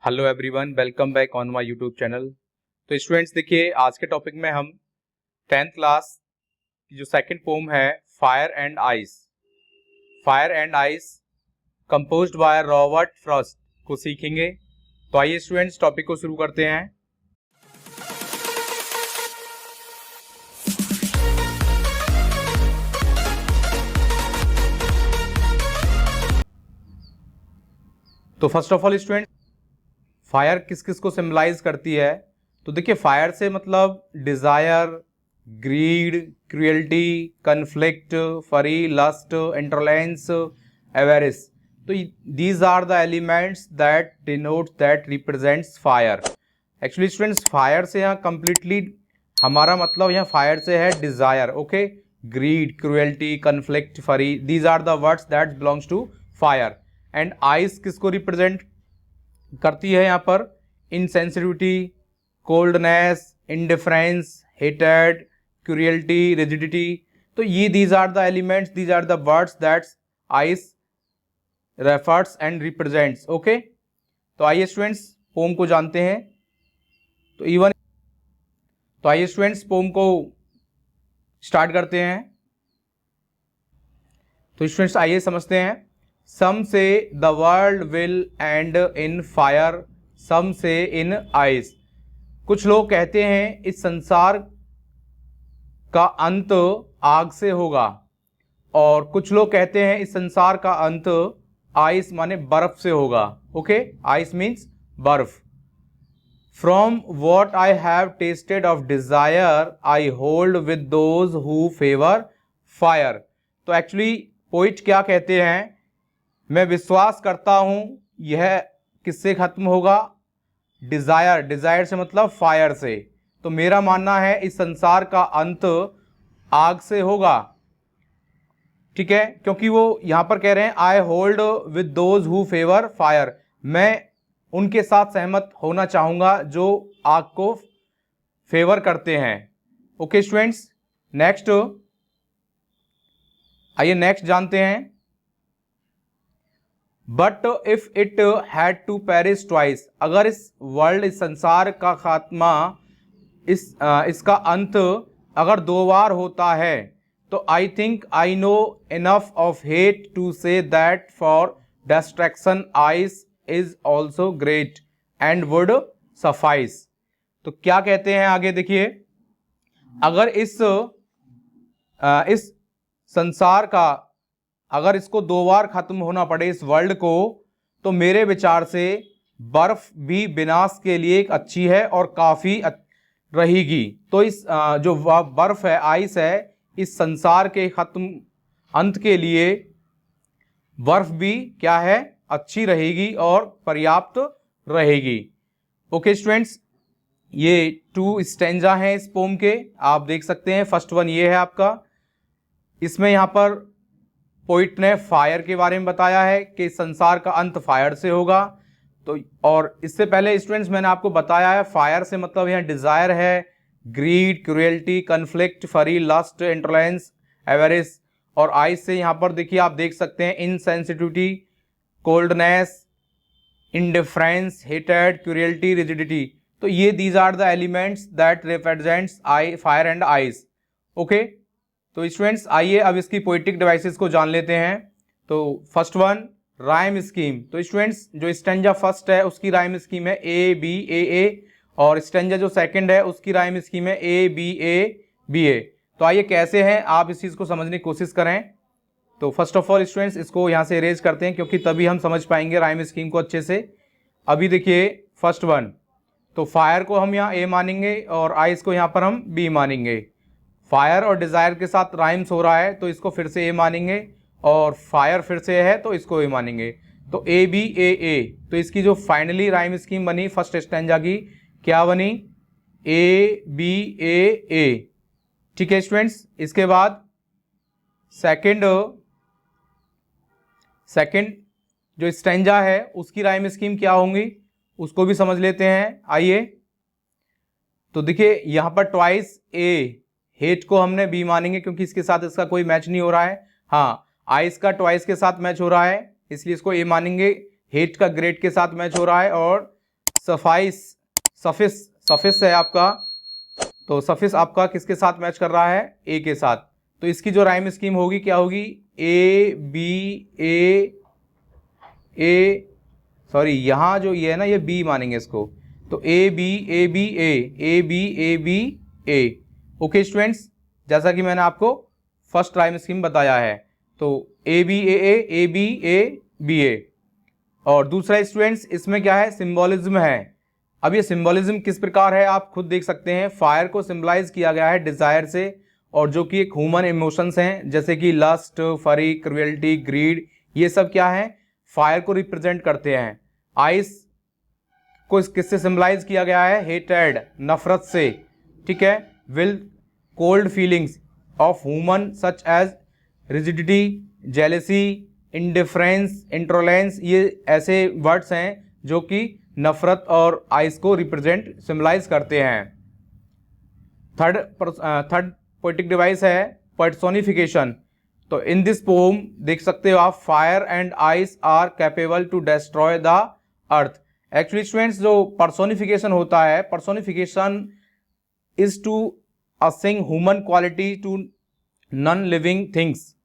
Hello everyone, welcome back on my YouTube channel. तो students देखिए, आज के टॉपिक में हम 10th क्लास की जो सेकंड पोम है fire and ice composed by Robert Frost को सीखेंगे। तो आइए स्टूडेंट्स टॉपिक को शुरू करते हैं। तो first of all student, fire किस किस को सिंबलाइज करती है? तो देखिए, फायर से मतलब desire, greed, cruelty, conflict, fury, lust, intolerance, avarice. तो these are the elements that denote that represents fire. Actually students, fire से यहाँ कंप्लीटली हमारा मतलब यहाँ फायर से है desire, okay. Greed, cruelty, conflict, fury, these are the words that belongs to fire. And ice किसको represent करती है? यहाँ पर इनसेंसिटिविटी, कोल्डनेस, इंडिफरेंस, हेटेड, क्यूरियलिटी, रिजिडिटी। तो ये these are the elements, these are the words that ice refers and represents, okay. तो आइए स्टूडेंट्स पोम को जानते हैं। तो आइए स्टूडेंट्स पोम को स्टार्ट करते हैं। तो स्टूडेंट्स आइए समझते हैं। Some say the world will end in fire, some say in ice। कुछ लोग कहते हैं इस संसार का अंत आग से होगा, और कुछ लोग कहते हैं इस संसार का अंत आइस माने बर्फ से होगा, ओके। आइस मीन्स बर्फ। From what I have tasted of desire, I hold with those who favor fire। तो एक्चुअली पोइट क्या कहते हैं? मैं विश्वास करता हूं यह किससे खत्म होगा? डिजायर। डिजायर से मतलब फायर से। तो मेरा मानना है इस संसार का अंत आग से होगा, ठीक है। क्योंकि वो यहां पर कह रहे हैं आई hold with those who favour fire. मैं उनके साथ सहमत होना चाहूंगा जो आग को फेवर करते हैं, ओके स्टूडेंट्स। नेक्स्ट आइए नेक्स्ट जानते हैं। But if it had to perish twice, अगर इस वर्ल्ड, इस संसार का खात्मा, इसका अंत अगर दो बार होता है, तो I think I know enough of hate to say that for distraction ice is also great and would suffice. तो क्या कहते हैं आगे देखिए, अगर इस संसार का अगर इसको दो बार खत्म होना पड़े इस वर्ल्ड को, तो मेरे विचार से बर्फ भी विनाश के लिए एक अच्छी है और काफी रहेगी। तो इस जो बर्फ है, आइस है, इस संसार के खत्म अंत के लिए बर्फ भी क्या है? अच्छी रहेगी और पर्याप्त रहेगी, ओके स्टूडेंट्स। ये 2 स्टेंजा हैं इस पोम के, आप देख सकते हैं। फर्स्ट वन ये है आपका। इसमें यहां पर पोइट ने फायर के बारे में बताया है कि संसार का अंत फायर से होगा। तो और इससे पहले स्टूडेंट्स मैंने आपको बताया है फायर से मतलब यहाँ डिजायर है, grid, cruelty, conflict, fury, lust, intolerance, एवेरिस। और आइस से यहाँ पर देखिए, आप देख सकते हैं insensitivity, coldness, indifference, hated, cruelty, rigidity. तो ये these are the elements that represents fire and ice, okay. तो स्टूडेंट्स आइए अब इसकी पोएटिक डिवाइसेस को जान लेते हैं। तो फर्स्ट वन राइम स्कीम। तो स्टूडेंट्स जो स्टेंजा फर्स्ट है उसकी राइम स्कीम है ए बी ए ए, और स्टेंजा जो सेकंड है उसकी राइम स्कीम है ए बी ए। तो आइए कैसे हैं आप इस चीज़ को समझने की कोशिश करें। तो फर्स्ट ऑफ ऑल स्टूडेंट्स इसको यहाँ से इरेज करते हैं, क्योंकि तभी हम समझ पाएंगे राइम स्कीम को अच्छे से। अभी देखिए फर्स्ट वन, तो फायर को हम यहाँ ए मानेंगे और आइस को यहाँ पर हम बी मानेंगे। फायर और डिजायर के साथ राइम्स हो रहा है तो इसको फिर से ए मानेंगे, और फायर फिर से है तो इसको ए मानेंगे। तो ए बी ए। तो इसकी जो फाइनली राइम स्कीम बनी फर्स्ट स्टेंजा की, क्या बनी? ए बी ए, ठीक है स्टूडेंट्स। इसके बाद सेकंड जो स्टेंजा है उसकी राइम स्कीम क्या होंगी उसको भी समझ लेते हैं, आइए। तो देखिए यहां पर ट्वाइस ए, हेट को हमने बी मानेंगे क्योंकि इसके साथ इसका कोई मैच नहीं हो रहा है। हाँ, आइस का ट्वाइस के साथ मैच हो रहा है इसलिए इसको ए मानेंगे। हेट का ग्रेट के साथ मैच हो रहा है, और सफाइस, सफिस, सफिस है आपका, तो सफिस आपका किसके साथ मैच कर रहा है, ए के साथ। तो इसकी जो राइम स्कीम होगी क्या होगी, ए बी ए सॉरी यहाँ जो ये है ना, ये बी मानेंगे इसको, तो A B A B A B A B A. Okay students, जैसा कि मैंने आपको फर्स्ट राइम स्कीम बताया है, तो A B A B A B A. और दूसरा स्टूडेंट्स इसमें क्या है, सिंबॉलिज्म है। अब ये सिंबॉलिज्म किस प्रकार है आप खुद देख सकते हैं। फायर को सिंबलाइज किया गया है डिजायर से, और जो कि एक ह्यूमन इमोशंस हैं, जैसे कि लस्ट, फरी, क्रुएल्टी, ग्रीड, ये सब क्या है, फायर को रिप्रेजेंट करते हैं। आइस को किससे सिंबलाइज किया गया है, हेटेड, नफरत से, ठीक है। Will, cold feelings of human such as rigidity, jealousy, indifference, intolerance, ये ऐसे वर्ड्स हैं जो कि नफरत और आइस को रिप्रेजेंट सिंबलाइज करते हैं। थर्ड पोएटिक डिवाइस है पर्सोनिफिकेशन। तो इन दिस पोम देख सकते हो आप, fire and ice are capable to destroy the earth. Actually students जो पर्सोनिफिकेशन होता है, personification is to assing human quality to non living things.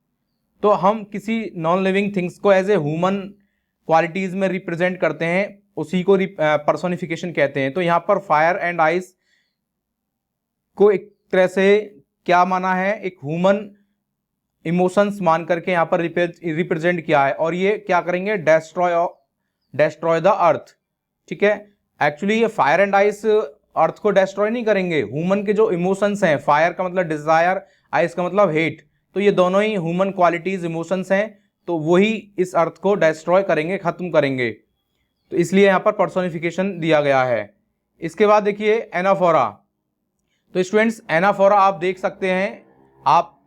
तो हम किसी नॉन लिविंग थिंग्स को एज ए ह्यूमन क्वालिटीज में रिप्रेजेंट करते हैं, उसी को पर्सोनिफिकेशन कहते हैं। तो यहाँ पर फायर एंड आइस को एक तरह से क्या माना है, एक ह्यूमन इमोशंस मान करके यहाँ पर रिप्रेजेंट किया है, और ये क्या करेंगे, डेस्ट्रॉय द अर्थ, ठीक है। एक्चुअली ये फायर एंड आइस अर्थ को डेस्ट्रॉय नहीं करेंगे, ह्यूमन के जो इमोशंस हैं, फायर का मतलब डिजायर, आइस का मतलब हेट, तो ये दोनों ही ह्यूमन क्वालिटीज, इमोशंस हैं, तो वही इस अर्थ को डेस्ट्रॉय करेंगे, खत्म करेंगे। तो इसलिए यहाँ पर पर्सोनिफिकेशन दिया गया है। इसके बाद देखिए एनाफोरा। तो स्टूडेंट्स एनाफोरा आप देख सकते हैं,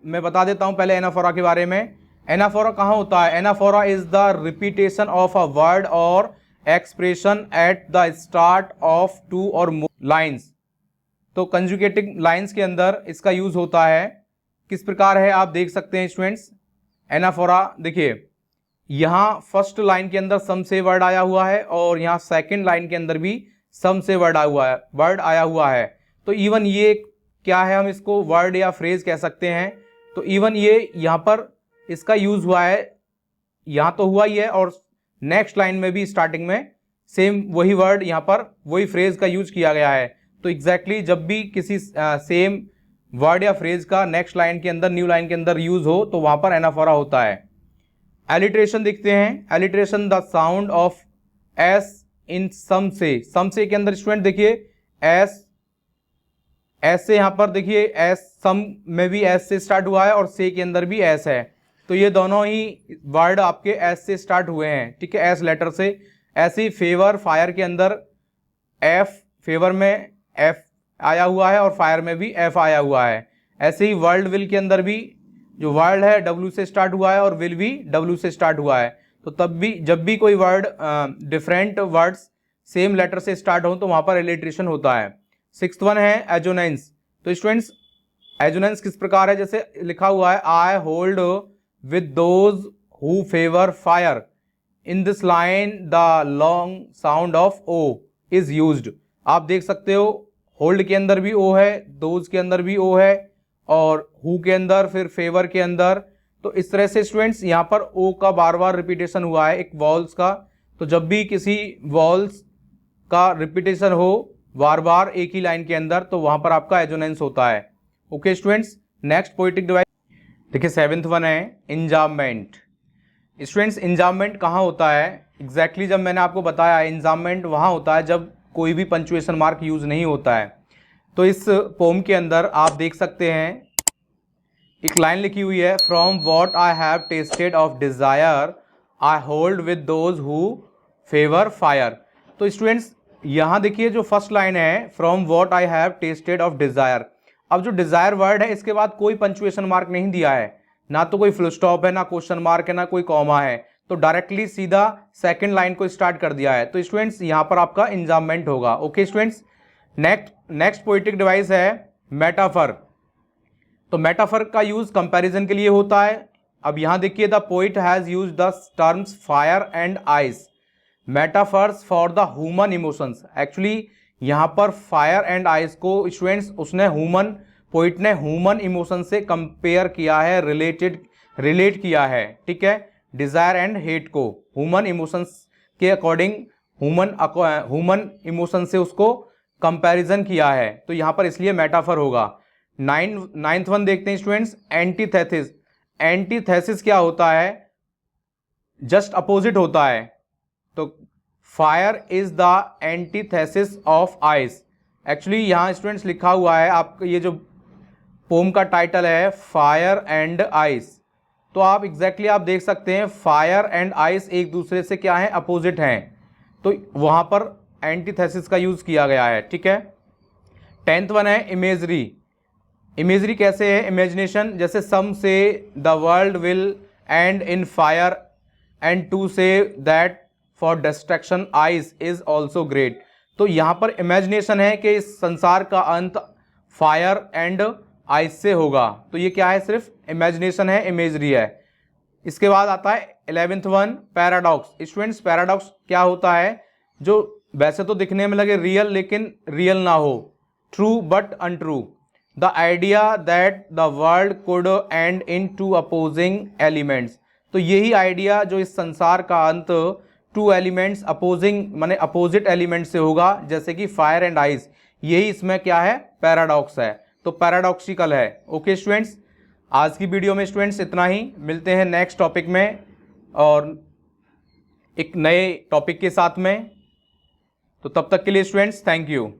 मैं बता देता हूं पहले एनाफोरा के बारे में। एनाफोरा कहाँ होता है, anaphora is the repetition of a word और expression at the start of two और मोर लाइन्स। तो कंजुगेटिव लाइन्स के अंदर इसका यूज होता है। किस प्रकार है आप देख सकते हैं स्टूडेंट्स, एनाफोरा देखिए, यहाँ फर्स्ट लाइन के अंदर सम से वर्ड आया हुआ है, और यहाँ सेकंड लाइन के अंदर भी सम से वर्ड आया हुआ है। तो इवन ये क्या है, हम इसको वर्ड या फ्रेज कह सकते हैं। तो इवन ये यहाँ पर इसका यूज हुआ है, यहाँ तो हुआ ही है, और नेक्स्ट लाइन में भी स्टार्टिंग में सेम वही वर्ड, यहाँ पर वही फ्रेज का यूज किया गया है। तो एग्जैक्टली जब भी किसी सेम वर्ड या फ्रेज का नेक्स्ट लाइन के अंदर, न्यू लाइन के अंदर यूज हो, तो वहां पर एनाफोरा होता है। एलिट्रेशन देखते हैं, alliteration the sound of S in some से के अंदर स्टूडेंट देखिए एस से यहाँ पर देखिए एस, सम में भी एस से स्टार्ट हुआ है और से के अंदर भी एस है, तो ये दोनों ही वर्ड आपके एस से स्टार्ट हुए हैं, ठीक है, एस लेटर से। ऐसे ही फेवर, फायर के अंदर एफ, फेवर में एफ आया हुआ है और फायर में भी एफ आया हुआ है। ऐसे ही वर्ल्ड, विल के अंदर भी जो वर्ल्ड है डब्ल्यू से स्टार्ट हुआ है और विल भी डब्ल्यू से स्टार्ट हुआ है। तो तब भी जब भी कोई word, different words same letter से स्टार्ट हो, तो वहां पर एलिट्रेशन होता है। सिक्स्थ वन है एजोनेंस। तो स्टूडेंट्स एजोनेंस किस प्रकार है, जैसे लिखा हुआ है, I hold with those who favour fire, in this line the long sound of O is used. आप देख सकते हो होल्ड के अंदर भी ओ है, दोज के अंदर भी ओ है, और हु के अंदर, फिर फेवर के अंदर। तो इस तरह से स्टूडेंट्स यहाँ पर ओ का बार बार रिपीटेशन हुआ है, एक वॉल्स का। तो जब भी किसी वॉल्स का रिपीटेशन हो बार बार एक ही लाइन के अंदर, तो वहां पर आपका एजोनेंस होता है। Okay students, next poetic device देखिए, सेवेंथ वन है इंजाममेंट। स्टूडेंट्स इंजाममेंट कहाँ होता है, एग्जैक्टली जब मैंने आपको बताया इंजाममेंट वहां होता है जब कोई भी पंचुएशन मार्क यूज नहीं होता है। तो इस पोम के अंदर आप देख सकते हैं एक लाइन लिखी हुई है, from what I have tested of desire I hold with those who favour fire. तो स्टूडेंट्स यहाँ देखिए जो फर्स्ट लाइन है, from what I have tested of desire. अब जो डिजायर वर्ड है इसके बाद कोई पंचुएशन मार्क नहीं दिया है, ना तो कोई फुल स्टॉप है, ना क्वेश्चन मार्क है, ना कोई कॉमा है, तो डायरेक्टली सीधा सेकंड लाइन को स्टार्ट कर दिया है। तो स्टूडेंट्स यहाँ पर आपका इंजाममेंट होगा। Okay students, next poetic device है मेटाफर। तो मेटाफर का यूज कंपैरिजन के लिए होता है। अब यहां देखिए, the poet has used the terms fire and ice. Metaphors for the human emotions. Actually यहाँ पर फायर एंड आइस को स्टूडेंट्स उसने पोइट ने ह्यूमन इमोशन से कंपेयर किया है, रिलेट किया है, ठीक है। डिजायर एंड हेट को ह्यूमन इमोशंस के अकॉर्डिंग ह्यूमन इमोशन से उसको कंपैरिजन किया है, तो यहाँ पर इसलिए मेटाफर होगा। नाइन्थ वन देखते हैं स्टूडेंट्स, एंटीथेसिस। एंटीथेसिस क्या होता है? जस्ट अपोजिट होता है। तो fire is the antithesis of ice. Actually यहाँ स्टूडेंट्स लिखा हुआ है, आपका ये जो पोम का टाइटल है फायर एंड आइस, तो आप एग्जैक्टली आप देख सकते हैं फायर एंड आइस एक दूसरे से क्या है, अपोजिट हैं, तो वहां पर एंटीथेसिस का यूज किया गया है, ठीक है। 10th वन है इमेजरी। इमेजरी कैसे है? इमेजिनेशन। जैसे some say the world will end in fire and to say that for destruction ice is also great. तो यहाँ पर इमेजिनेशन है कि इस संसार का अंत फायर एंड आइस से होगा, तो ये क्या है? सिर्फ इमेजिनेशन है, इमेजरी है। इसके बाद आता है 11th one, paradox. Students paradox क्या होता है? जो वैसे तो दिखने में लगे रियल लेकिन रियल ना हो, true but untrue. The idea that the world could and in to opposing elements. तो यही आइडिया जो इस संसार का अंत टू एलिमेंट्स अपोजिंग माने अपोजिट एलिमेंट से होगा, जैसे कि फायर एंड आइस, यही इसमें क्या है? पैराडॉक्स है, तो पैराडॉक्सिकल है। ओके स्टूडेंट्स, आज की वीडियो में स्टूडेंट्स इतना ही। मिलते हैं नेक्स्ट टॉपिक में और एक नए टॉपिक के साथ में, तो तब तक के लिए स्टूडेंट्स थैंक यू।